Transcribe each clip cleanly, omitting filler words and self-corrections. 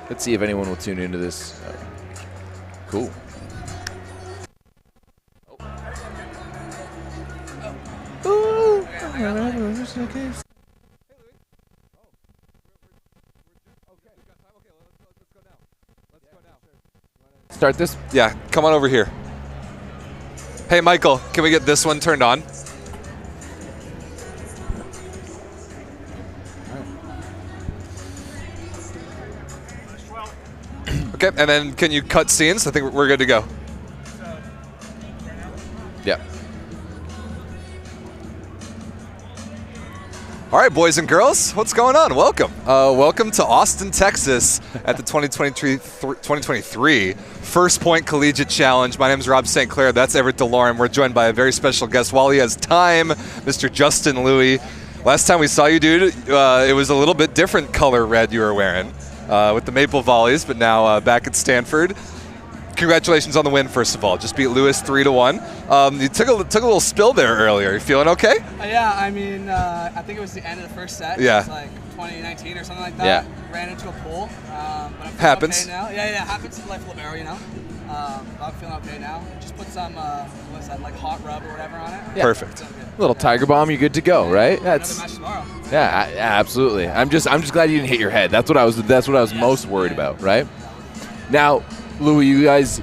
Let's see if anyone will tune into this. Cool. Ooh. Start this? Yeah, come on over here. Hey, Michael, can we get this one turned on? Okay, and then can you cut scenes? I think we're good to go. Yeah. All right, boys and girls, what's going on? Welcome. Welcome to Austin, Texas at the 2023 First Point Collegiate Challenge. My name is Rob St. Clair. That's Everett Delorme. We're joined by a very special guest while he has time, Mr. Justin Lui. Last time we saw you, dude, it was a little bit different color red you were wearing with the maple volleys, but now back at Stanford. Congratulations on the win, first of all. Just beat Lewis 3-1. You took a little spill there earlier. You feeling okay? Yeah, I mean, I think it was the end of the first set. Yeah. It was like 2019 or something like that. Yeah. Ran into a pool. But I'm feeling Happens. okay now. Yeah, happens in life libero, you know. I'm feeling okay now. Just put some, what's that, like hot rub or whatever on it. Yeah. Perfect. Feeling good. Little Tiger Bomb, you're good to go, right? Another match tomorrow. Yeah, absolutely. I'm just glad you didn't hit your head. That's what I was most worried about, right? Now, Louis, you guys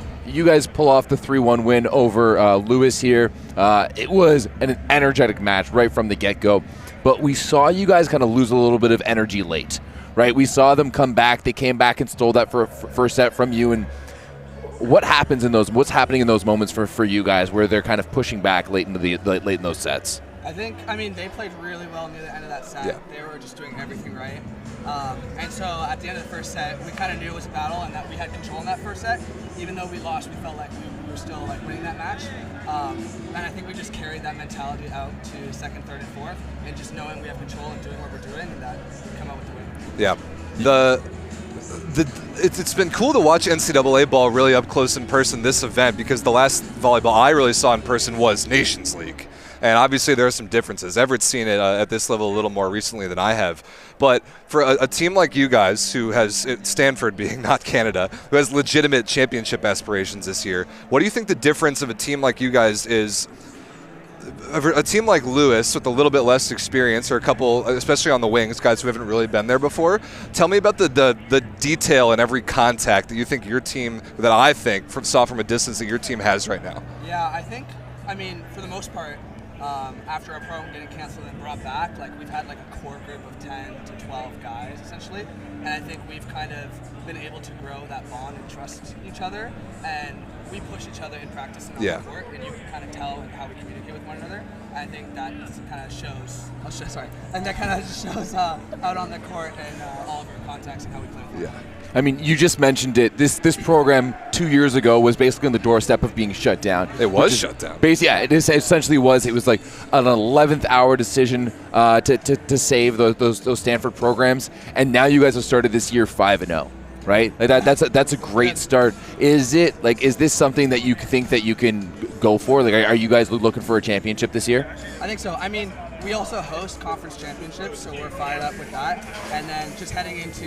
pull off the 3-1 win over Lewis here. It was an energetic match right from the get-go, but we saw you guys kind of lose a little bit of energy late, right? We saw them come back. They came back and stole that first set from you. And what's happening in those moments for you guys where they're kind of pushing back late in those sets? I mean, they played really well near the end of that set. Yeah. They were just doing everything right. And so at the end of the first set, we kind of knew it was a battle and that we had control in that first set. Even though we lost, we felt like we were still like winning that match. And I think we just carried that mentality out to second, third, and fourth, and just knowing we have control and doing what we're doing, and that we come out with the win. Yeah. It's been cool to watch NCAA ball really up close in person this event, because the last volleyball I really saw in person was Nations League. And obviously there are some differences. Everett's seen it at this level a little more recently than I have. But for a team like you guys, who has Stanford being not Canada, who has legitimate championship aspirations this year, what do you think the difference of a team like you guys is? A team like Lewis with a little bit less experience, or a couple, especially on the wings, guys who haven't really been there before. Tell me about the detail in every contact that you think your team, that I think saw from a distance, that your team has right now. Yeah, I mean, for the most part, after our program getting canceled and brought back, like we've had like a core group of 10 to 12 guys essentially, and I think we've kind of been able to grow that bond and trust each other, and we push each other in practice and on the court, and you can kind of tell how we communicate with one another. I think that kind of shows. And that kind of shows out on the court and all of our contacts and how we play with them. Yeah. I mean, you just mentioned it. This program 2 years ago was basically on the doorstep of being shut down. It was shut down. It essentially was. It was like an 11th hour decision to save those Stanford programs, and now you guys have started this year 5-0. Right, like that's a great start. Is this something that you think that you can go for? Like, are you guys looking for a championship this year? I think so. I mean, we also host conference championships, so we're fired up with that. And then just heading into,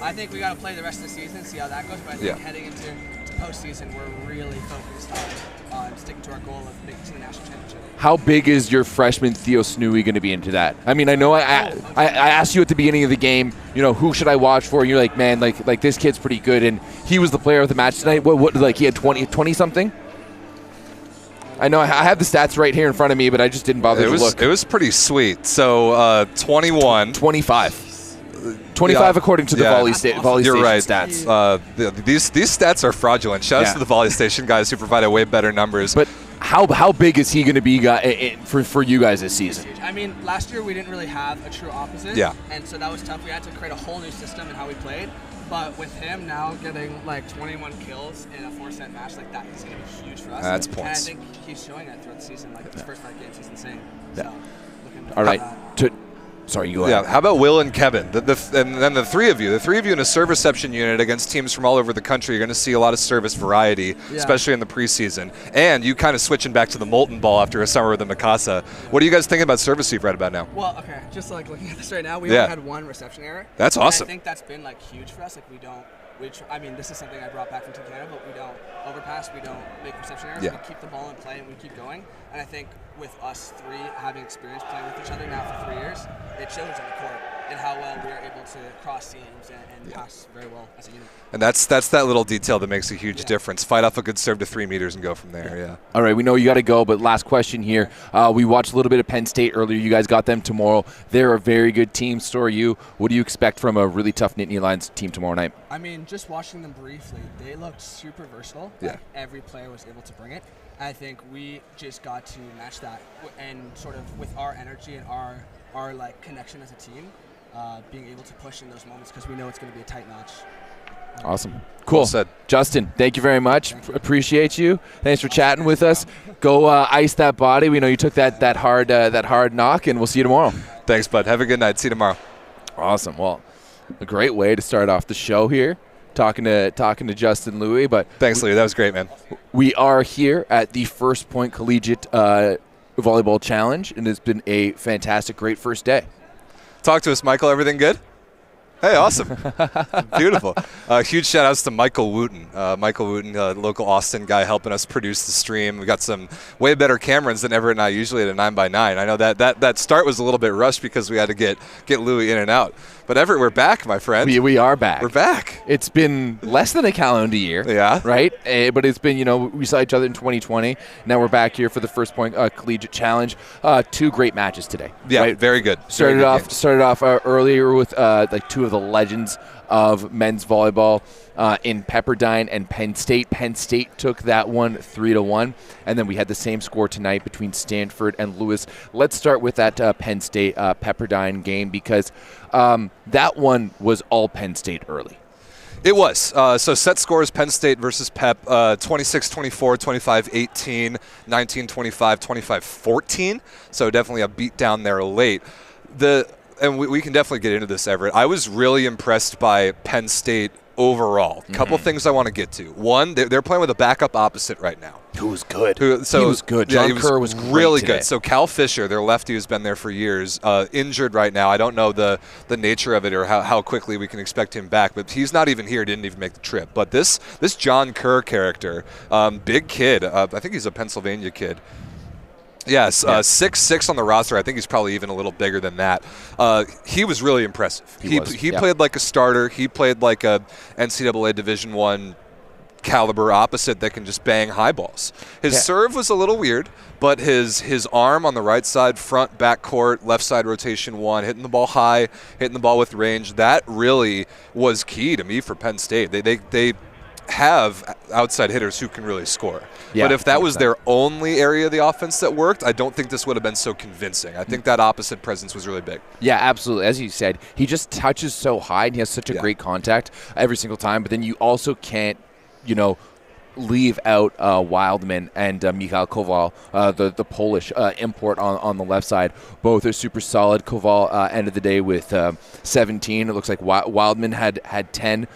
I think we got to play the rest of the season, see how that goes. But I think heading into postseason, we're really focused on sticking to our goal of making it to the national championship. How big is your freshman Theo Snooey going to be into that? I mean, I know I asked you at the beginning of the game, you know, who should I watch for? And you're like, man, like this kid's pretty good, and he was the player of the match tonight. What like he had 20 something? I know I have the stats right here in front of me, but I just didn't bother to look. It was pretty sweet. So 21. 25. 25 according to the Volley Station right. stats. These stats are fraudulent. Shout out to the Volley Station guys who provided way better numbers. But how big is he going to be for you guys this season? I mean, last year we didn't really have a true opposite. Yeah. And so that was tough. We had to create a whole new system in how we played. But with him now getting like 21 kills in a 4-set match, like that is going to be huge for us. That's points. And I think he's showing it throughout the season. Like his first 5 games, he's insane. Yeah. So, All right. Sorry, you go Yeah, ahead. how about Will and Kevin? And then the three of you in a serve reception unit against teams from all over the country. You're going to see a lot of service variety, especially in the preseason. And you kind of switching back to the molten ball after a summer with the Mikasa. What are you guys thinking about service you've read about now? Well, okay, just like looking at this right now, we only had one reception error. That's awesome. I think that's been like huge for us. Like I mean, this is something I brought back from Team Canada, but we don't overpass, we don't make reception errors. We keep the ball in play and we keep going. And I think with us three having experience playing with each other now for 3 years, it shows on the court and how well we are able to cross seams and pass very well as a unit. And that's that little detail that makes a huge difference. Fight off a good serve to 3 meters and go from there. All right, we know you got to go, but last question here. We watched a little bit of Penn State earlier. You guys got them tomorrow. They're a very good team. So are you. What do you expect from a really tough Nittany Lions team tomorrow night? I mean, just watching them briefly, they looked super versatile. Yeah. Like, every player was able to bring it. I think we just got to match that and sort of with our energy and our like connection as a team, being able to push in those moments because we know it's going to be a tight match. Awesome. Cool. Well said. Justin, thank you very much. Appreciate you. Thanks for chatting with us. Go ice that body. We know you took that hard knock, and we'll see you tomorrow. Thanks, bud. Have a good night. See you tomorrow. Awesome. Well, a great way to start off the show here, talking to Justin Lui. But thanks, Louie. That was great, man. We are here at the First Point Collegiate Volleyball Challenge, and it's been a fantastic, great first day. Talk to us, Michael. Everything good? Hey, awesome. Beautiful. Huge shout-outs to Michael Wooten. Michael Wooten, local Austin guy, helping us produce the stream. We got some way better cameras than Everett and I usually at a 9x9. I know that start was a little bit rushed because we had to get Louie in and out. But Everett, we're back, my friend. We are back. We're back. It's been less than a calendar year. Yeah. Right? But it's been, we saw each other in 2020. Now we're back here for the First Point Collegiate Challenge. 2 great matches today. Yeah, right? very good. Started off earlier with like 2 of the legends of men's volleyball in Pepperdine and Penn State. Penn State took that one 3-1, and then we had the same score tonight between Stanford and Lewis. Let's start with that Penn State Pepperdine game because that one was all Penn State early. It was. So set scores, Penn State versus Pep, 26-24, 25-18, 19-25, 25-14. So definitely a beat down there late. And we can definitely get into this, Everett. I was really impressed by Penn State overall. A couple things I want to get to. One, they're playing with a backup opposite right now. Who was good. He was good. John Kerr was really today. good. So Cal Fisher, their lefty who's been there for years, injured right now. I don't know the nature of it or how quickly we can expect him back, but he's not even here, didn't even make the trip. But this John Kerr character, big kid, I think he's a Pennsylvania kid. Yes, 6'6" on the roster. I think he's probably even a little bigger than that. He was really impressive. He played like a starter. He played like a NCAA Division I caliber opposite that can just bang high balls. His serve was a little weird, but his arm on the right side, front, back court, left side rotation 1, hitting the ball high, hitting the ball with range, that really was key to me for Penn State. They have outside hitters who can really score. Yeah, but if that was 100%. their only area of the offense that worked, I don't think this would have been so convincing. I think that opposite presence was really big. Yeah, absolutely. As you said, he just touches so high and he has such a great contact every single time, but then you also can't, leave out Wildman and Michal Kowal, the Polish import on the left side. Both are super solid. Kowal ended the day with 17. It looks like Wildman had 10.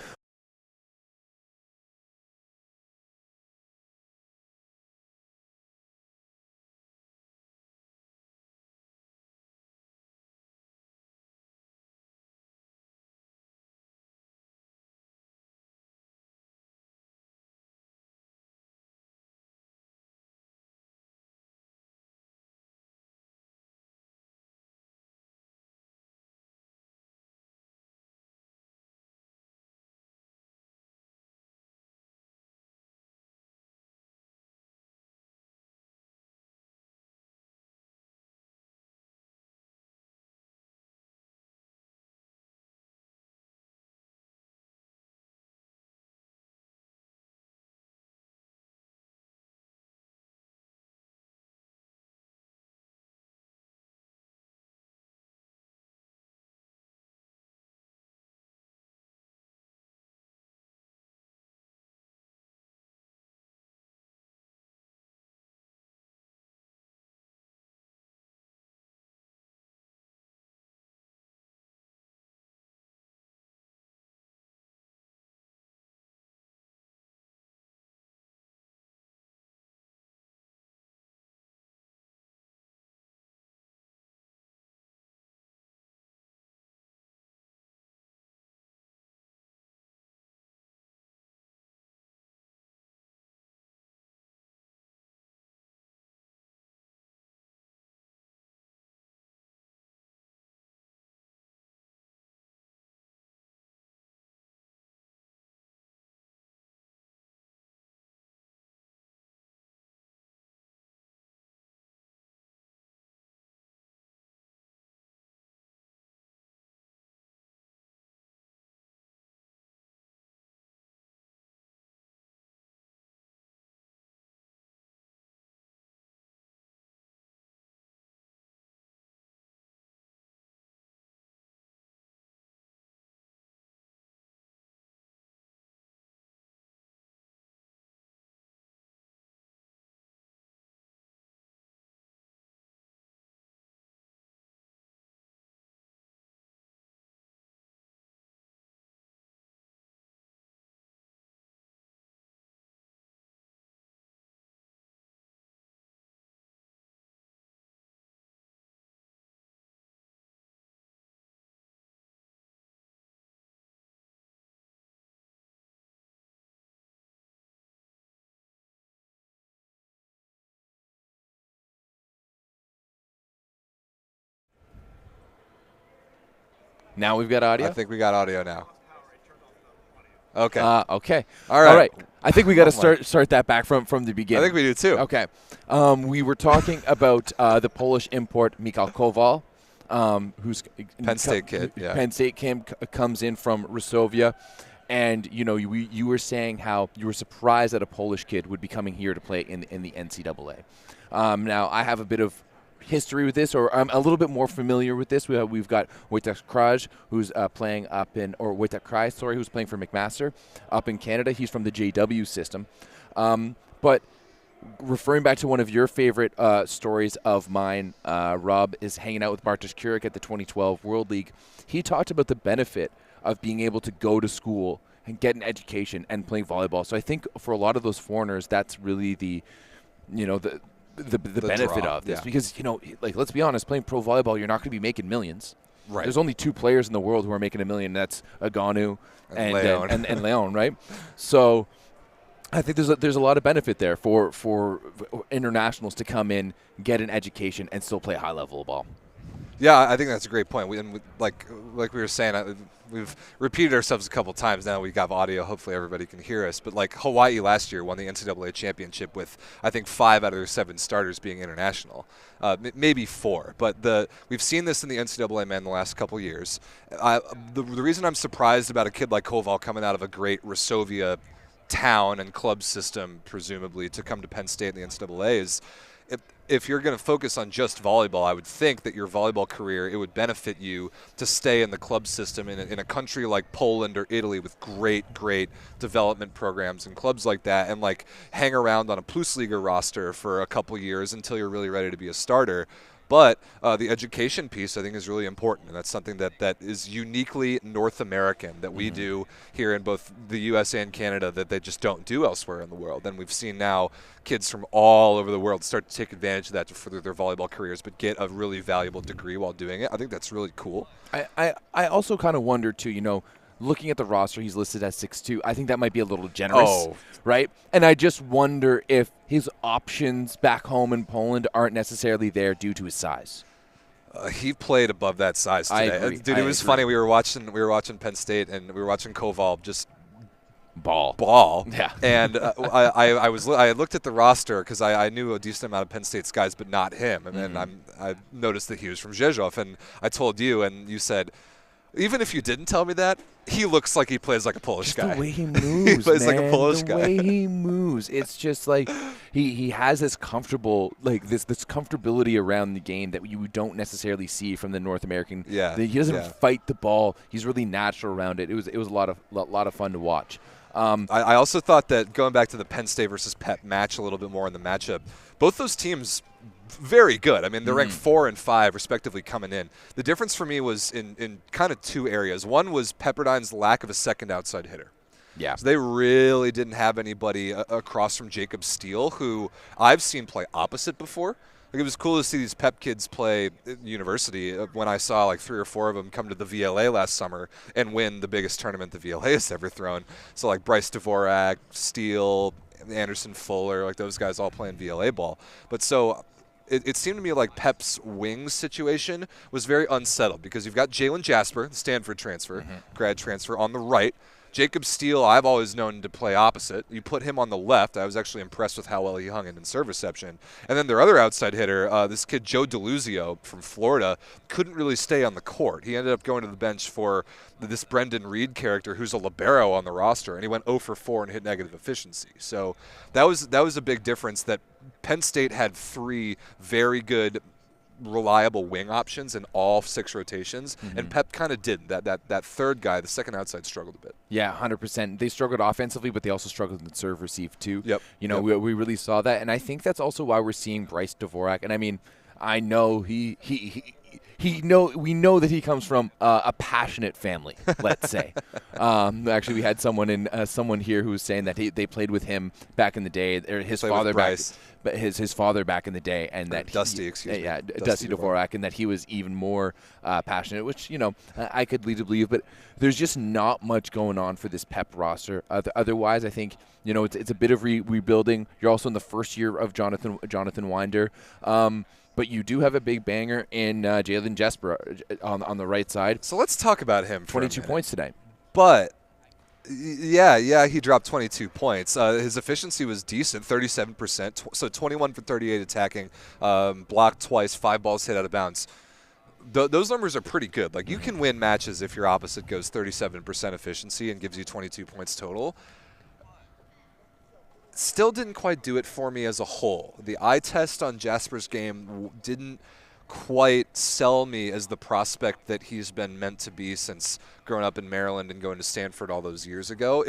Now we've got audio? I think we got audio now. Okay. Okay. All right. I think we got to start that back from the beginning. I think we do too. Okay. We were talking about the Polish import Michał Kowal, who's Penn State kid. Yeah. Penn State comes in from Resovia, and you were saying how you were surprised that a Polish kid would be coming here to play in the NCAA. Now I have a bit of history with this, or I'm a little bit more familiar with this. We've got Wojtek Kraj, who's playing up in, or Wojtek Kraj, sorry, who's playing for McMaster up in Canada. He's from the JW system. But referring back to one of your favorite stories of mine, Rob is hanging out with Bartosz Kurek at the 2012 World League. He talked about the benefit of being able to go to school and get an education and play volleyball. So I think for a lot of those foreigners, that's really the benefit draw, of this, yeah. because let's be honest, playing pro volleyball, you're not going to be making millions. Right. There's only 2 players in the world who are making $1 million. That's Aganu and Leon, right? So I think there's a lot of benefit there for internationals to come in, get an education, and still play high level ball. Yeah, I think that's a great point. Like we were saying, we've repeated ourselves a couple times now. We got audio. Hopefully everybody can hear us. But like Hawaii last year won the NCAA championship with, I think, 5 out of their 7 starters being international, maybe 4. But we've seen this in the NCAA, man, the last couple years. The reason I'm surprised about a kid like Kowal coming out of a great Resovia town and club system, presumably, to come to Penn State in the NCAA is, if you're going to focus on just volleyball, I would think that your volleyball career, it would benefit you to stay in the club system in a country like Poland or Italy with great development programs and clubs like that, and like hang around on a Plusliga roster for a couple years until you're really ready to be a starter. But the education piece, I think, is really important, and that's something that is uniquely North American that we do here in both the U.S. and Canada that they just don't do elsewhere in the world. And we've seen now kids from all over the world start to take advantage of that to further their volleyball careers, but get a really valuable degree while doing it. I think that's really cool. I also kind of wonder, too, looking at the roster, he's listed as 6'2". I think that might be a little generous, right? And I just wonder if his options back home in Poland aren't necessarily there due to his size. He played above that size today. I agree. Dude, it was funny. We were watching Penn State, and we were watching Kowal just ball. Yeah. And I looked at the roster because I knew a decent amount of Penn State's guys, but not him. And then I noticed that he was from Rzeszów, and I told you, and you said, even if you didn't tell me that, he looks like he plays like a Polish guy. The way he moves, he plays man. like a Polish guy. The way he moves, it's just like he has this comfortable, like this comfortability around the game that you don't necessarily see from the North American. Yeah, he doesn't fight the ball. He's really natural around it. It was a lot of fun to watch. I also thought that going back to the Penn State versus Pep match a little bit more in the matchup, both those teams very good. I mean, they're ranked 4 and 5 respectively coming in. The difference for me was in kind of 2 areas. One was Pepperdine's lack of a second outside hitter. Yeah. So they really didn't have anybody across from Jacob Steele, who I've seen play opposite before. Like, it was cool to see these Pep kids play at university when I saw like 3 or 4 of them come to the VLA last summer and win the biggest tournament the VLA has ever thrown. So like Bryce Dvorak, Steele, Anderson Fuller, like those guys all playing VLA ball. But so it seemed to me like Pep's wings situation was very unsettled because you've got Jalen Jasper, the Stanford transfer, grad transfer, on the right. Jacob Steele, I've always known to play opposite. You put him on the left. I was actually impressed with how well he hung in serve reception. And then their other outside hitter, this kid Joe DeLuzio from Florida, couldn't really stay on the court. He ended up going to the bench for this Brendan Reed character who's a libero on the roster, and he went 0 for 4 and hit negative efficiency. So that was a big difference, that Penn State had 3 very good, reliable wing options in all 6 rotations, and Pep kind of didn't. That third guy, the second outside, struggled a bit. Yeah, 100%. They struggled offensively, but they also struggled in serve receive too. Yep. We really saw that, and I think that's also why we're seeing Bryce Dvorak. And I mean, I know we know that he comes from a passionate family, let's say. Actually, we had someone here who was saying that they played with him back in the day, or his father back in the day, and that Dusty Dvorak, and that he was even more passionate, which I could lead to believe. But there's just not much going on for this Pep roster. Otherwise, I think it's a bit of rebuilding. You're also in the first year of Jonathan Winder. But you do have a big banger in Jalen Jesper on the right side. So let's talk about him. 22 points tonight. But yeah, he dropped 22 points. His efficiency was decent, 37%. So 21 for 38 attacking, blocked twice, 5 balls hit out of bounds. Those numbers are pretty good. Like, you can win matches if your opposite goes 37% efficiency and gives you 22 points total. Still didn't quite do it for me as a whole. The eye test on Jasper's game didn't quite sell me as the prospect that he's been meant to be since growing up in Maryland and going to Stanford all those years ago.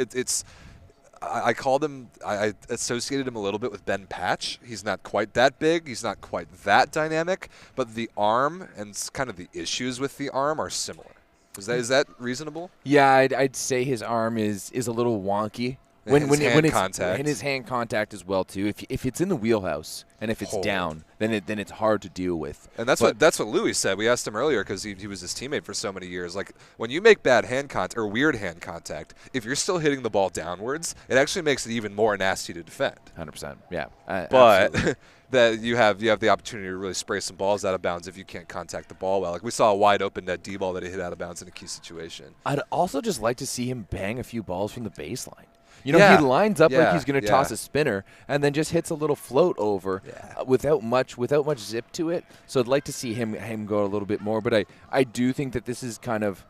I called him, I associated him a little bit with Ben Patch. He's not quite that big. He's not quite that dynamic. But the arm and kind of the issues with the arm are similar. Is that reasonable? Yeah, I'd say his arm is a little wonky. When his hand contact as well too. If it's in the wheelhouse and if it's down, then it's hard to deal with. And that's what Lui said. We asked him earlier because he was his teammate for so many years. Like, when you make bad hand contact or weird hand contact, if you're still hitting the ball downwards, it actually makes it even more nasty to defend. 100%. Yeah. But that you have the opportunity to really spray some balls out of bounds if you can't contact the ball well. Like, we saw a wide open net D ball that he hit out of bounds in a key situation. I'd also just like to see him bang a few balls from the baseline. He lines up like he's going to toss a spinner and then just hits a little float over without much zip to it. So I'd like to see him go a little bit more. But I do think that this is kind of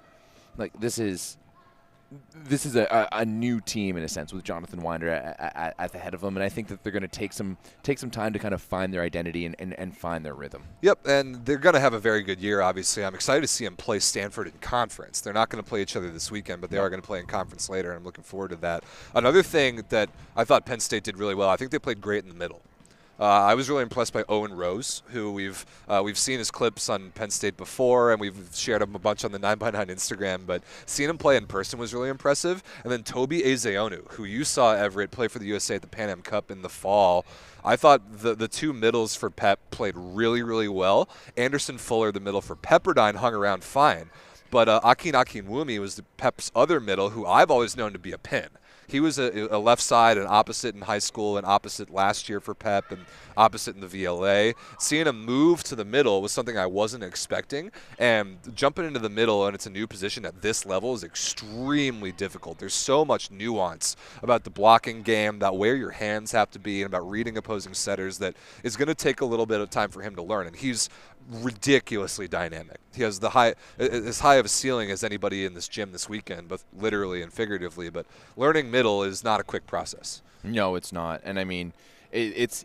like this is a new team in a sense with Jonathan Winder at the head of them, and I think that they're going to take some time to kind of find their identity and find their rhythm. Yep, and they're going to have a very good year, obviously. I'm excited to see them play Stanford in conference. They're not going to play each other this weekend, but they are going to play in conference later, and I'm looking forward to that. Another thing that I thought Penn State did really well, I think they played great in the middle. I was really impressed by Owen Rose, who we've seen his clips on Penn State before, and we've shared him a bunch on the 9x9 Instagram, but seeing him play in person was really impressive. And then Toby Ezeonu, who you saw Everett play for the USA at the Pan Am Cup in the fall. I thought the two middles for Pep played really, really well. Anderson Fuller, the middle for Pepperdine, hung around fine. But Akin Akinwumi was the Pep's other middle, who I've always known to be a pin. He was a left side, an opposite in high school, an opposite last year for Pep, and opposite in the VLA. Seeing him move to the middle was something I wasn't expecting, and jumping into the middle, and it's a new position at this level, is extremely difficult. There's so much nuance about the blocking game, about where your hands have to be, and about reading opposing setters that is going to take a little bit of time for him to learn, and he's ridiculously dynamic. He has as high of a ceiling as anybody in this gym this weekend, both literally and figuratively, but learning middle is not a quick process. No, it's not. And I mean, it's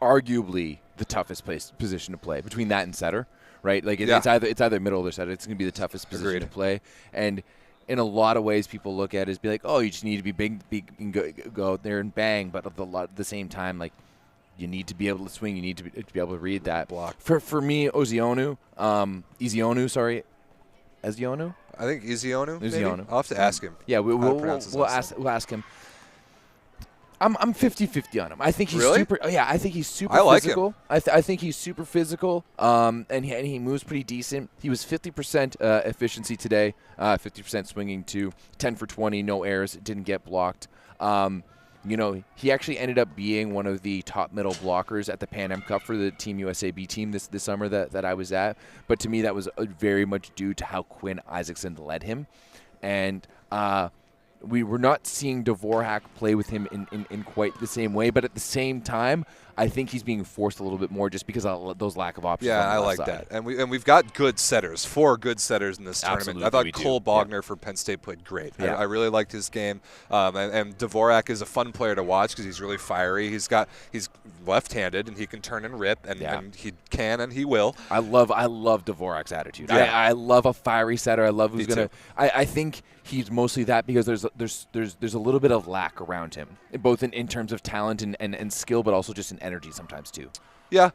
arguably the toughest position to play between that and setter, right? Like it's either middle or setter. It's going to be the toughest position to play. And in a lot of ways, people look at it as be like, oh, you just need to be big and go out there and bang. But at the same time, like, you need to be able to swing. You need to be able to read that block. For me, Ezeonu. I think Ezeonu. Maybe? I'll have to ask him. Yeah, we'll ask him. I'm 50-50 on him. I think he's super. Yeah, I think he's super physical. I think he's super physical. And he moves pretty decent. He was 50% efficiency today. 50% swinging to 10 for 20, no errors. Didn't get blocked. He actually ended up being one of the top middle blockers at the Pan Am Cup for the Team USA B team this summer that I was at. But to me, that was very much due to how Quinn Isaacson led him. And we were not seeing Dvorak play with him in quite the same way. But at the same time, I think he's being forced a little bit more just because of those lack of options. Yeah, I like that. And we've got good setters, 4 good setters in this tournament. I thought Cole Bogner for Penn State played great. Yeah. I really liked his game. And Dvorak is a fun player to watch because he's really fiery. He's left-handed and he can turn and rip, and he can and he will. I love Dvorak's attitude. Yeah. I love a fiery setter. I love who's going to. I think he's mostly that because there's a little bit of lack around him, both in terms of talent and skill, but also just in energy sometimes too. Yeah.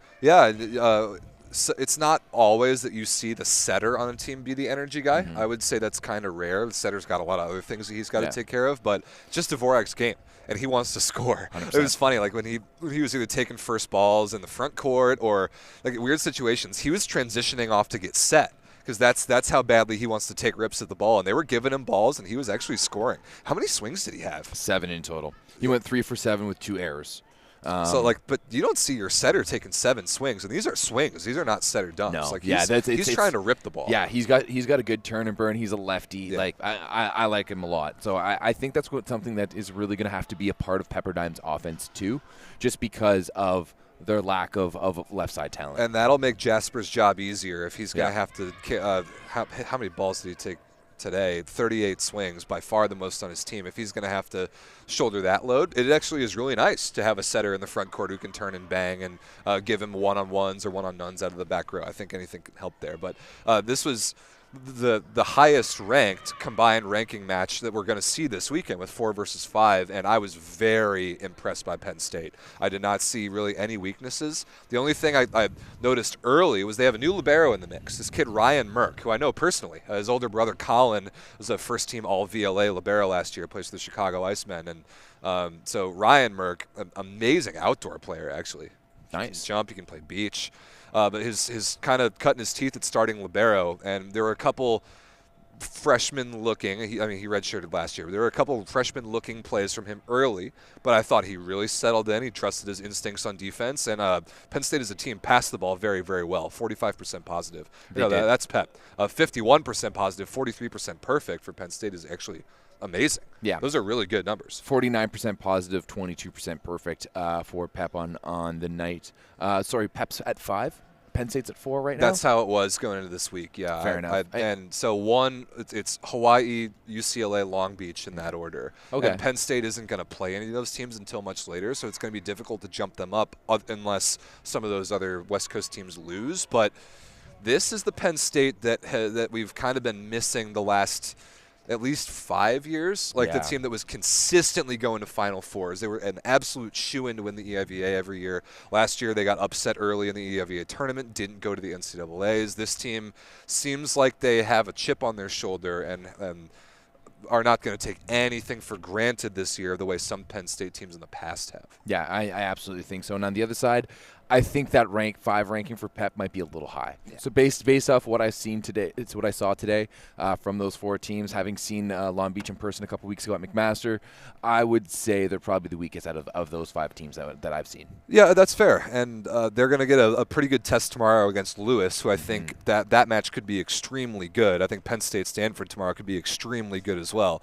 So it's not always that you see the setter on a team be the energy guy. Mm-hmm. I would say that's kind of rare. The setter's got a lot of other things that he's got to take care of, but just Dvorak's game, and he wants to score. 100%. It was funny, like when he was either taking first balls in the front court or like weird situations, he was transitioning off to get set. Because that's how badly he wants to take rips at the ball. And they were giving him balls, and he was actually scoring. How many swings did he have? 7 in total. He went 3 for 7 with 2 errors. But you don't see your setter taking 7 swings, and these are swings. These are not setter dumps. No, Like yeah, he's trying to rip the ball. Yeah, he's got a good turn and burn. He's a lefty. Yeah. Like I like him a lot. So I think that's something that is really going to have to be a part of Pepperdine's offense too, just because of their lack of left side talent. And that'll make Jasper's job easier if he's going to have to. How many balls did he take today? 38 swings, by far the most on his team. If he's going to have to shoulder that load, it actually is really nice to have a setter in the front court who can turn and bang and give him one-on-ones or one-on-nuns out of the back row. I think anything can help there. But this was the highest ranked combined ranking match that we're going to see this weekend with 4 versus 5, and I was very impressed by Penn State. I did not see really any weaknesses. The only thing I noticed early was they have a new libero in the mix. This kid Ryan Merck, who I know personally. His older brother Colin was a first-team All-VLA libero last year, plays for the Chicago Icemen, and so Ryan Merck, an amazing outdoor player actually. Nice. He can jump, he can play beach. But his kind of cutting his teeth at starting libero, and there were a couple freshman-looking. He redshirted last year. There were a couple freshman-looking plays from him early, but I thought he really settled in. He trusted his instincts on defense, and Penn State as a team passed the ball very, very well. 45% positive. That's Pep. 51% positive, 43% perfect for Penn State is actually amazing. Yeah. Those are really good numbers. 49% positive, 22% perfect for Pep on the night. Pep's at 5. Penn State's at 4 right now. That's how it was going into this week. Yeah. Fair enough. And so it's Hawaii, UCLA, Long Beach in that order. Okay. And Penn State isn't going to play any of those teams until much later, so it's going to be difficult to jump them up unless some of those other West Coast teams lose. But this is the Penn State that we've kind of been missing the last at least 5 years, the team that was consistently going to Final Fours. They were an absolute shoo-in to win the EIVA every year. Last year they got upset early in the EIVA tournament, didn't go to the NCAAs. This team seems like they have a chip on their shoulder and are not going to take anything for granted this year the way some Penn State teams in the past have. Yeah, I absolutely think so. And on the other side, I think that 5 ranking for Pep might be a little high. Yeah. So based off what I've seen today, it's what I saw today from those 4 teams. Having seen Long Beach in person a couple weeks ago at McMaster, I would say they're probably the weakest out of those 5 teams that I've seen. Yeah, that's fair. And they're going to get a pretty good test tomorrow against Lewis, who I think that match could be extremely good. I think Penn State Stanford tomorrow could be extremely good as well.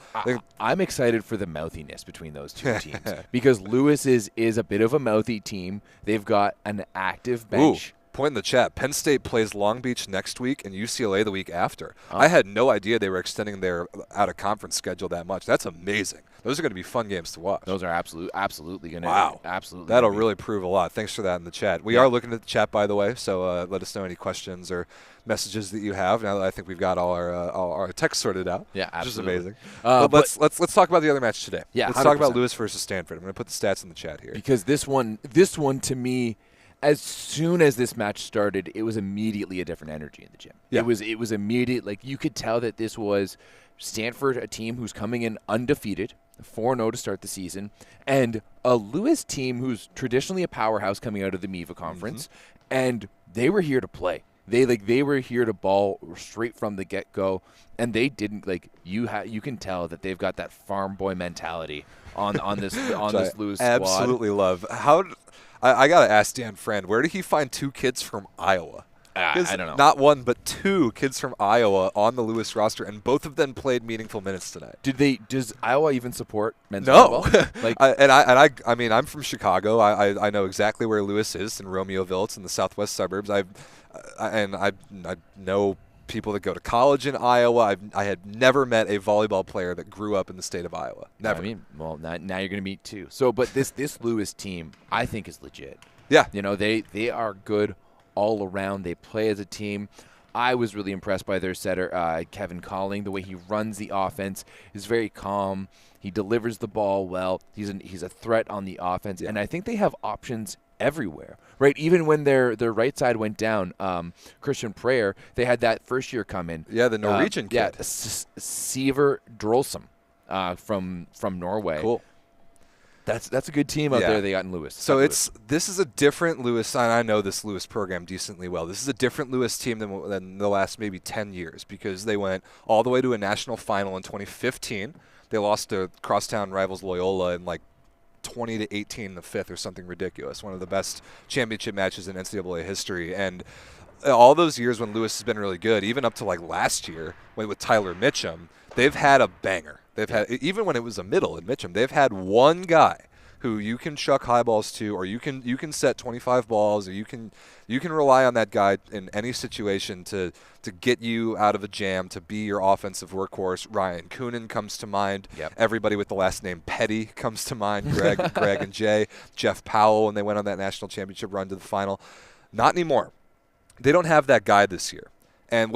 I'm excited for the mouthiness between those 2 teams because Lewis is a bit of a mouthy team. They've got an active bench. Ooh, point in the chat. Penn State plays Long Beach next week and UCLA the week after. I had no idea they were extending their out-of-conference schedule that much. That's amazing. Those are going to be fun games to watch. Those are absolutely going to. Wow. Absolutely. That'll really prove a lot. Thanks for that in the chat. We are looking at the chat, by the way, so let us know any questions or messages that you have. Now that I think we've got all our text sorted out, yeah, absolutely. Which is amazing. Let's talk about the other match today. Yeah, let's 100%. talk about Lewis versus Stanford. I'm going to put the stats in the chat here because this one to me, as soon as this match started, it was immediately a different energy in the gym. Yeah. It was immediate. Like you could tell that this was Stanford, a team who's coming in undefeated, 4-0 to start the season, and a Lewis team who's traditionally a powerhouse coming out of the MIVA conference, and they were here to play. They were here to ball straight from the get-go, and they didn't you can tell that they've got that farm boy mentality on this this Lewis squad. Absolutely love. I got to ask Dan Friend, where did he find 2 kids from Iowa? I don't know. Not 1, but 2 kids from Iowa on the Lewis roster, and both of them played meaningful minutes tonight. Does Iowa even support men's volleyball? I mean, I'm from Chicago. I know exactly where Lewis is in Romeoville. It's in the southwest suburbs. I know people that go to college in Iowa. I had never met a volleyball player that grew up in the state of Iowa. Never. I mean, well, now you're going to meet 2. So, but this Lewis team, I think, is legit. Yeah. They are good all around. They play as a team. I was really impressed by their setter, Kevin Colling. The way he runs the offense is very calm. He delivers the ball well. He's a threat on the offense, and I think they have options everywhere, right? Even when their right side went down, Christian Prayer, they had that first year come in. Yeah, the Norwegian kid. Yeah, Siver Drolsum from Norway. Cool. That's a good team out there they got in Lewis. So this is a different Lewis. I know this Lewis program decently well. This is a different Lewis team than the last maybe 10 years because they went all the way to a national final in 2015. They lost to crosstown rivals Loyola in 20-18 in the fifth or something ridiculous. One of the best championship matches in NCAA history. And all those years when Lewis has been really good, even up to like last year with Tyler Mitchum, they've had a banger. They've had, even when it was a middle in Mitchum, they've had one guy who you can chuck high balls to, or you can set 25 balls, or you can rely on that guy in any situation to get you out of a jam, to be your offensive workhorse. Ryan Coonan comes to mind. Yep. Everybody with the last name Petty comes to mind. Greg and Jay. Jeff Powell when they went on that national championship run to the final. Not anymore. They don't have that guy this year. And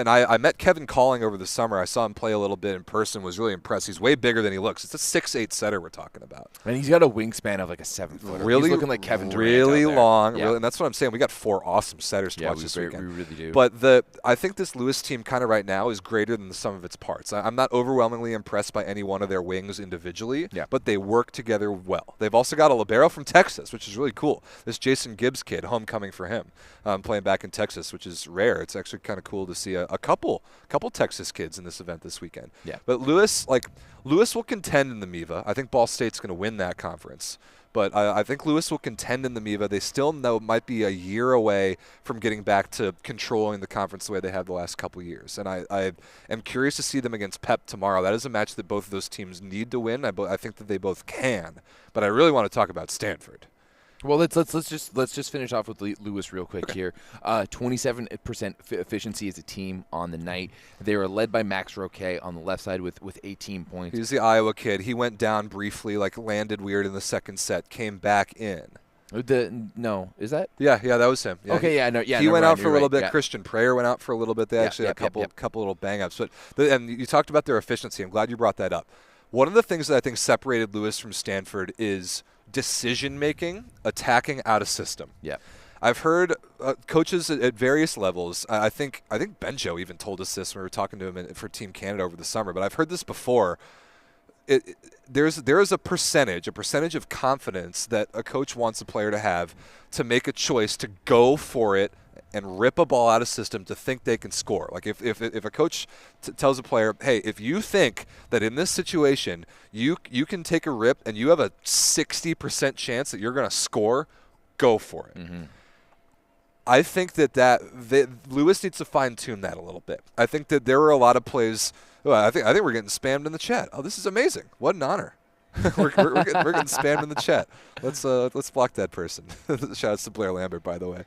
I met Kevin Calling over the summer. I saw him play a little bit in person, was really impressed. He's way bigger than he looks. It's a 6'8" setter we're talking about. And he's got a wingspan of like a 7-footer. Really, he's looking like Kevin Durant really out there. long. Yeah. Really, and that's what I'm saying. We got 4 awesome setters to watch this weekend. We really do. But I think this Lewis team kind of right now is greater than the sum of its parts. I'm not overwhelmingly impressed by any one of their wings individually, but they work together well. They've also got a libero from Texas, which is really cool. This Jason Gibbs kid, homecoming for him, playing back in Texas, which is rare. It's actually kind of cool to see a couple Texas kids in this event this weekend. Yeah. But Lewis will contend in the MIVA. I think Ball State's going to win that conference. But I think Lewis will contend in the MIVA. They still might be a year away from getting back to controlling the conference the way they have the last couple years. And I am curious to see them against Pep tomorrow. That is a match that both of those teams need to win. I think that they both can. But I really want to talk about Stanford. Well, let's just finish off with Lewis real quick here. 27% efficiency as a team on the night. They were led by Max Roque on the left side with 18 points. He's the Iowa kid. He went down briefly, landed weird in the second set, came back in. Is that? Yeah, that was him. Yeah, okay, yeah. He went out for a little bit. Yeah. Christian Prayer went out for a little bit. They actually had a couple little bang-ups. And you talked about their efficiency. I'm glad you brought that up. One of the things that I think separated Lewis from Stanford is decision-making, attacking out of system. Yeah. I've heard coaches at various levels. I think Benjo even told us this when we were talking to him for Team Canada over the summer, but I've heard this before. There is a percentage of confidence that a coach wants a player to have to make a choice to go for it and rip a ball out of system to think they can score. Like if a coach tells a player, hey, if you think that in this situation you can take a rip and you have a 60% chance that you're going to score, go for it. Mm-hmm. I think that Lewis needs to fine-tune that a little bit. I think that there were a lot of plays. I think we're getting spammed in the chat. Oh, this is amazing. What an honor. we're getting spammed in the chat. Let's block that person. Shout-outs to Blair Lambert, by the way.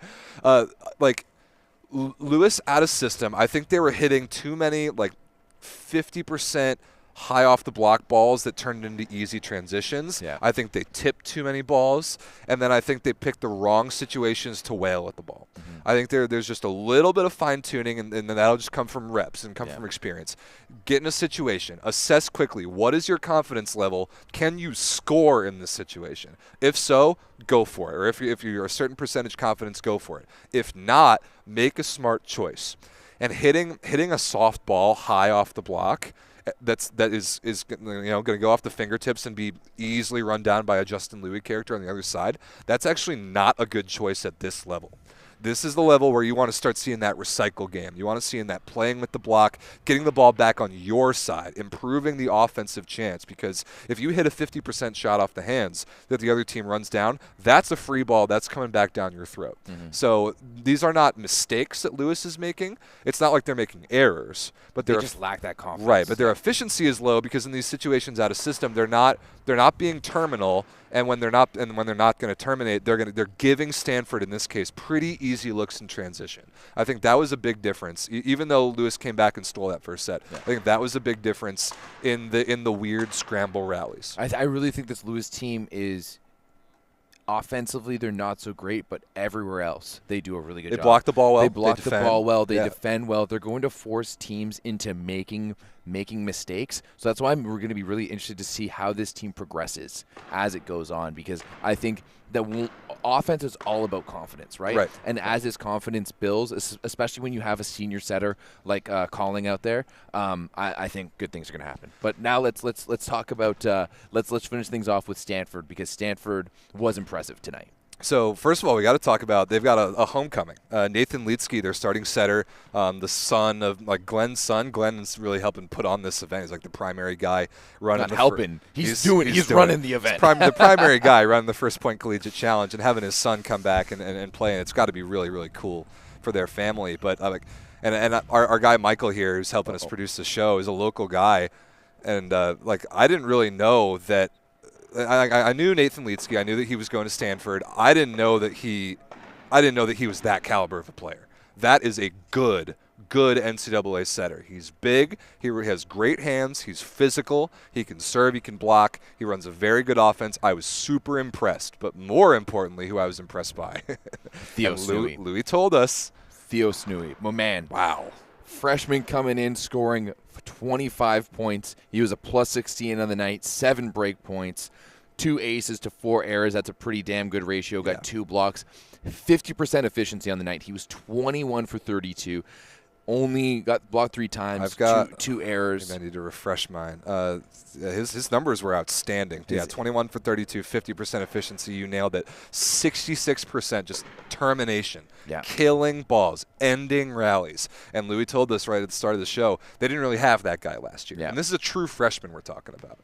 Lewis out of system, I think they were hitting too many 50% high off the block balls that turned into easy transitions. Yeah. I think they tipped too many balls, and then I think they picked the wrong situations to wail at the ball. Mm-hmm. I think there's just a little bit of fine-tuning, and that'll just come from reps and come from experience. Get in a situation. Assess quickly. What is your confidence level? Can you score in this situation? If so, go for it. Or if you're a certain percentage confidence, go for it. If not, make a smart choice. And hitting a soft ball high off the block that is going to go off the fingertips and be easily run down by a Justin Lui character on the other side, that's actually not a good choice at this level. This is the level where you want to start seeing that recycle game. You want to see in that playing with the block, getting the ball back on your side, improving the offensive chance. Because if you hit a 50% shot off the hands that the other team runs down, that's a free ball that's coming back down your throat. Mm-hmm. So these are not mistakes that Lewis is making. It's not like they're making errors, but they just lack that confidence. Right, but their efficiency is low because in these situations out of system, they're not being terminal. And when they're not going to terminate, they're giving Stanford in this case pretty easy looks in transition. I think that was a big difference. Even though Lewis came back and stole that first set, I think that was a big difference in the weird scramble rallies. I really think this Lewis team is offensively they're not so great, but everywhere else they do a really good job. They block the ball well. They block the ball well. They defend well. They're going to force teams into making mistakes. So that's why we're going to be really interested to see how this team progresses as it goes on, because I think that offense is all about confidence, right? And as this confidence builds, especially when you have a senior setter like Calling out there, I think good things are going to happen. But now let's talk about let's finish things off with Stanford, because Stanford was impressive tonight. So first of all, we got to talk about they've got a homecoming. Nathan Lietzke, their starting setter, the son of Glenn's son. Glenn's really helping put on this event. He's like the primary guy running. Not helping. He's running the event. The primary guy running the First Point Collegiate Challenge, and having his son come back and play. And it's got to be really, really cool for their family. But our guy Michael here, who's helping us produce the show, is a local guy, and I didn't really know that. I knew Nathan Lietzke. I knew that he was going to Stanford. I didn't know that he was that caliber of a player. That is a good NCAA setter. He's big. He has great hands. He's physical. He can serve. He can block. He runs a very good offense. I was super impressed. But more importantly, who I was impressed by, Theo Snui. Louis told us. Theo Snui, my man. Wow. Freshman coming in, scoring 25 points. He was a plus 16 on the night, 7 break points, 2 aces to 4 errors. That's a pretty damn good ratio. Got 2 blocks, 50% efficiency on the night. He was 21 for 32. Only got blocked 3 times. I've got two errors. I need to refresh mine. His numbers were outstanding. 21 for 32, 50% efficiency. You nailed it. 66% just termination. Yeah. Killing balls, ending rallies. And Louis told us right at the start of the show, they didn't really have that guy last year. Yeah. And this is a true freshman we're talking about.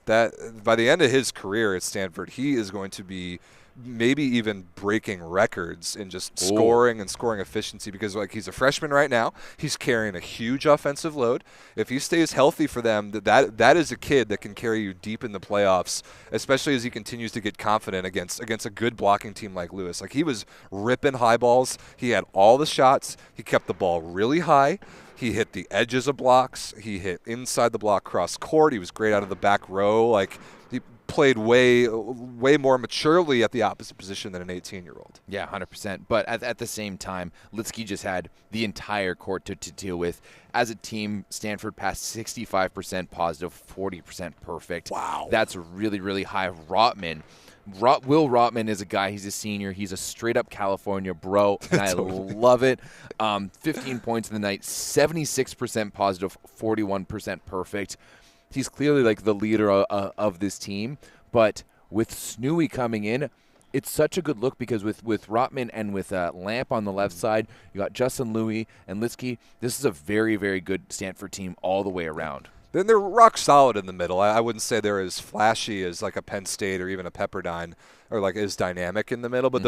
That by the end of his career at Stanford, he is going to be maybe even breaking records in just scoring and scoring efficiency, because he's a freshman right now. He's carrying a huge offensive load. If he stays healthy for them, that is a kid that can carry you deep in the playoffs, especially as he continues to get confident against a good blocking team like Lewis. He was ripping high balls. He had all the shots. He kept the ball really high. He hit the edges of blocks. He hit inside the block cross court. He was great out of the back row. He played way more maturely at the opposite position than an 18-year-old. Yeah, 100%. But at the same time, Lietzke just had the entire court to deal with. As a team, Stanford passed 65% positive, 40% perfect. Wow. That's really, really high. Will Rotman is a guy, he's a senior. He's a straight-up California bro, and I love it. 15 points in the night, 76% positive, 41% perfect. He's clearly the leader of this team. But with Snui coming in, it's such a good look, because with Rotman and with Lamp on the left side, you got Justin Lui and Lietzke. This is a very, very good Stanford team all the way around. Then they're rock solid in the middle. I wouldn't say they're as flashy as a Penn State or even a Pepperdine, or as dynamic in the middle. But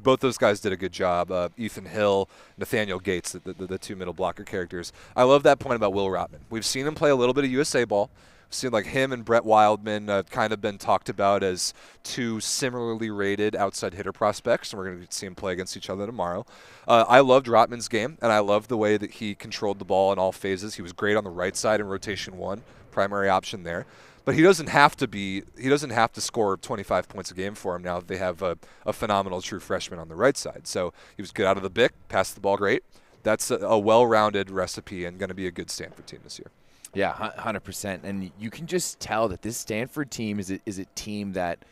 both those guys did a good job. Ethan Hill, Nathaniel Gates, the 2 middle blocker characters. I love that point about Will Rotman. We've seen him play a little bit of USA ball. We've seen him and Brett Wildman kind of been talked about as 2 similarly rated outside hitter prospects, and we're going to see him play against each other tomorrow. I loved Rotman's game, and I loved the way that he controlled the ball in all phases. He was great on the right side in rotation 1, primary option there. But he doesn't have to score 25 points a game for him now that they have a phenomenal true freshman on the right side. So he was good out of the BIC, passed the ball great. That's a well-rounded recipe and going to be a good Stanford team this year. Yeah, 100%. And you can just tell that this Stanford team is a team that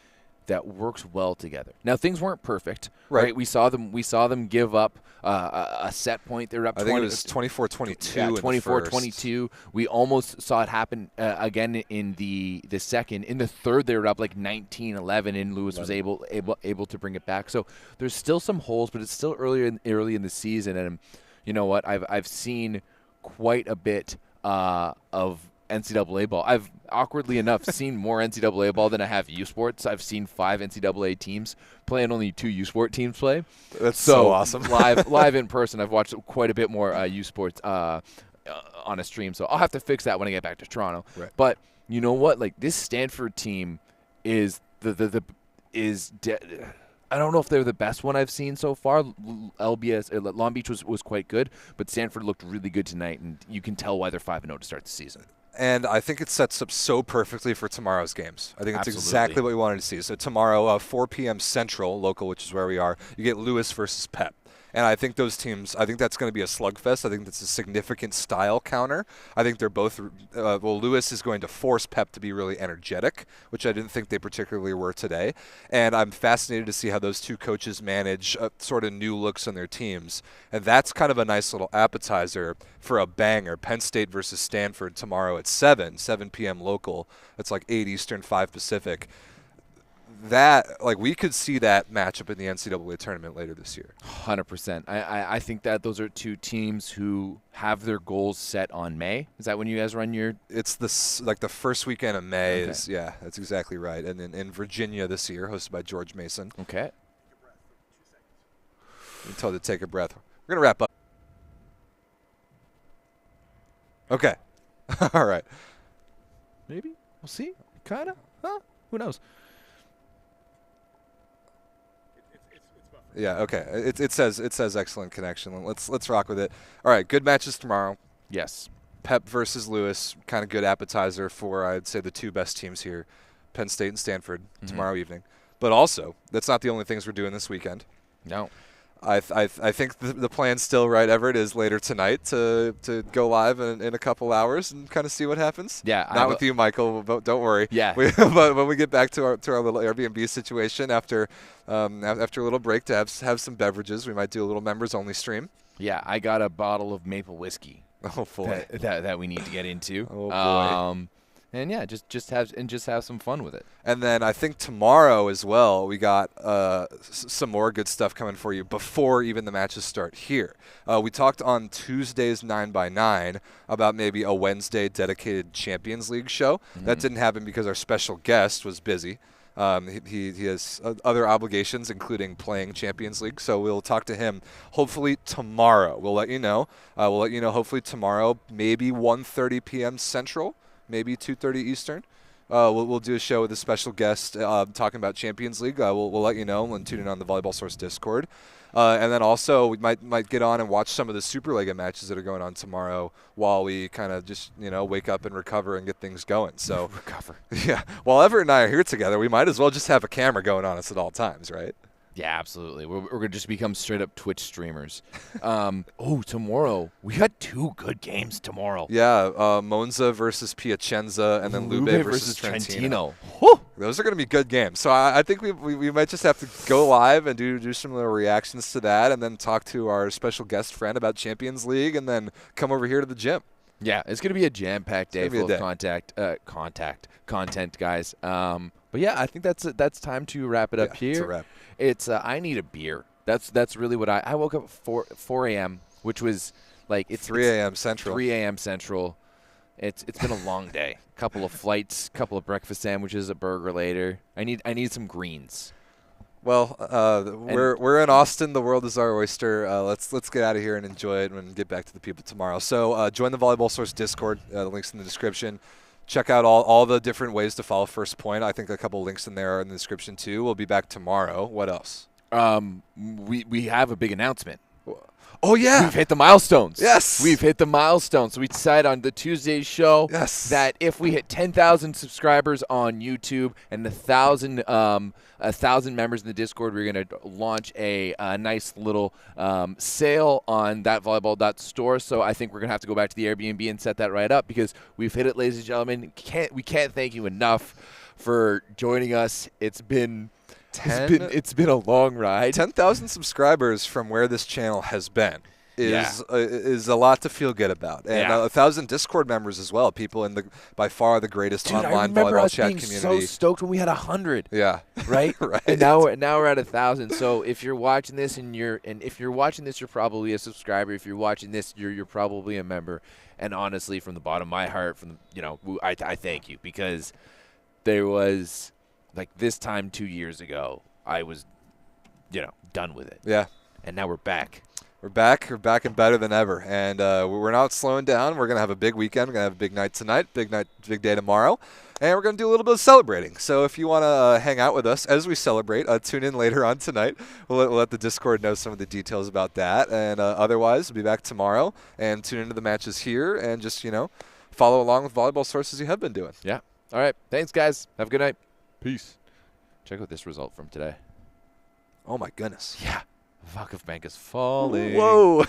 works well together. Now, things weren't perfect, right? We saw them give up a set point. They were up. I think it was 24-22. Yeah, 24-22. We almost saw it happen again in the second. In the third, they were up 19-11, and Lewis was able to bring it back. So there's still some holes, but it's still early in the season. And you know what? I've seen quite a bit of NCAA ball. I've, awkwardly enough, seen more NCAA ball than I have U Sports. I've seen 5 NCAA teams play and only 2 U Sport teams play. That's so awesome. live in person, I've watched quite a bit more U Sports on a stream. So I'll have to fix that when I get back to Toronto. Right. But you know what? This Stanford team is I don't know if they're the best one I've seen so far. Long Beach was quite good, but Stanford looked really good tonight, and you can tell why they're 5-0 to start the season. And I think it sets up so perfectly for tomorrow's games. I think it's Absolutely. exactly what we wanted to see. So tomorrow, 4 p.m. Central, local, which is where we are, you get Lewis versus Pep. And I think those teams, I think that's going to be a slugfest. I think that's a significant style counter. I think they're both, Lewis is going to force Pep to be really energetic, which I didn't think they particularly were today. And I'm fascinated to see how those 2 coaches manage sort of new looks on their teams. And that's kind of a nice little appetizer for a banger. Penn State versus Stanford tomorrow at 7 p.m. local. That's 8 Eastern, 5 Pacific. that, like, we could see that matchup in the NCAA tournament later this year. 100%. I think that those are two teams who have their goals set on May. Is that when you guys run your? It's the first weekend of May. Okay. Yeah, that's exactly right. And in Virginia this year, hosted by George Mason. Okay. You're told to take a breath. We're gonna wrap up. Okay. All right. Maybe we'll see. Kinda. Huh? Who knows? Yeah. Okay. It says excellent connection. Let's rock with it. All right. Good matches tomorrow. Yes. Pep versus Lewis. Kind of good appetizer for, I'd say, the two best teams here, Penn State and Stanford, tomorrow evening. But also, that's not the only things we're doing this weekend. No. I think the plan's still right, Everett, is later tonight to go live in a couple hours and kind of see what happens. Yeah. Not with you, Michael, but don't worry. Yeah. But when we get back to our little Airbnb situation after a little break to have some beverages, we might do a little members-only stream. Yeah, I got a bottle of maple whiskey. Oh, boy. That we need to get into. Oh, boy. And yeah, just have some fun with it. And then I think tomorrow as well, we got some more good stuff coming for you before even the matches start here. We talked on Tuesday's 9x9 about maybe a Wednesday dedicated Champions League show. That didn't happen because our special guest was busy. He has other obligations, including playing Champions League. So we'll talk to him hopefully tomorrow. We'll let you know. Hopefully tomorrow, maybe 1:30 p.m. Central. Maybe 2:30 Eastern. We'll do a show with a special guest talking about Champions League. We'll let you know and tune in on the Volleyball Source Discord. And then also we might get on and watch some of the Superliga matches that are going on tomorrow while we kind of just wake up and recover and get things going. So Recover. Yeah. While Everett and I are here together, we might as well just have a camera going on us at all times, right? Yeah, absolutely. We're going to just become straight-up Twitch streamers. Tomorrow. We got two good games tomorrow. Yeah, Monza versus Piacenza, and then Lube versus Trentino. Whew. Those are going to be good games. So I think we might just have to go live and do some little reactions to that, and then talk to our special guest friend about Champions League, and then come over here to the gym. Yeah, it's going to be a jam-packed day full of content, guys. But yeah, I think that's time to wrap it up here. It's a wrap. It's I need a beer. That's really what I woke up at 4 a.m., which was like it's 3 a.m. Central. 3 a.m. Central. It's been a long day. Couple of flights, couple of breakfast sandwiches, a burger later. I need some greens. Well, we're in Austin. The world is our oyster. Let's get out of here and enjoy it and get back to the people tomorrow. So join the Volleyball Source Discord. The link's in the description. Check out all the different ways to follow First Point. I think a couple links in there are in the description too. We'll be back tomorrow. What else? We have a big announcement. Oh, yeah. We've hit the milestones. Yes. We've hit the milestones. So we decided on the Tuesday show that if we hit 10,000 subscribers on YouTube and 1,000 members in the Discord, we're going to launch a nice little sale on that volleyball.store. So I think we're going to have to go back to the Airbnb and set that right up because we've hit it, ladies and gentlemen. We can't thank you enough for joining us. It's been a long ride. 10,000 subscribers from where this channel has been is a lot to feel good about, and 1,000 Discord members as well. People in by far the greatest online volleyball chat community. I remember us being so stoked when we had 100. Yeah, right. Right. And now we're at 1,000. So if you're watching this if you're watching this, you're probably a subscriber. If you're watching this, you're probably a member. And honestly, from the bottom of my heart, I thank you because there was. Like this time 2 years ago, I was, done with it. Yeah. And now we're back. We're back and better than ever. And we're not slowing down. We're going to have a big weekend. We're going to have a big night tonight, big day tomorrow. And we're going to do a little bit of celebrating. So if you want to hang out with us as we celebrate, tune in later on tonight. We'll let the Discord know some of the details about that. And otherwise, we'll be back tomorrow and tune into the matches here and just, follow along with Volleyball Source as you have been doing. Yeah. All right. Thanks, guys. Have a good night. Peace. Check out this result from today. Oh, my goodness. Yeah. Vakov Bank is falling. Whoa.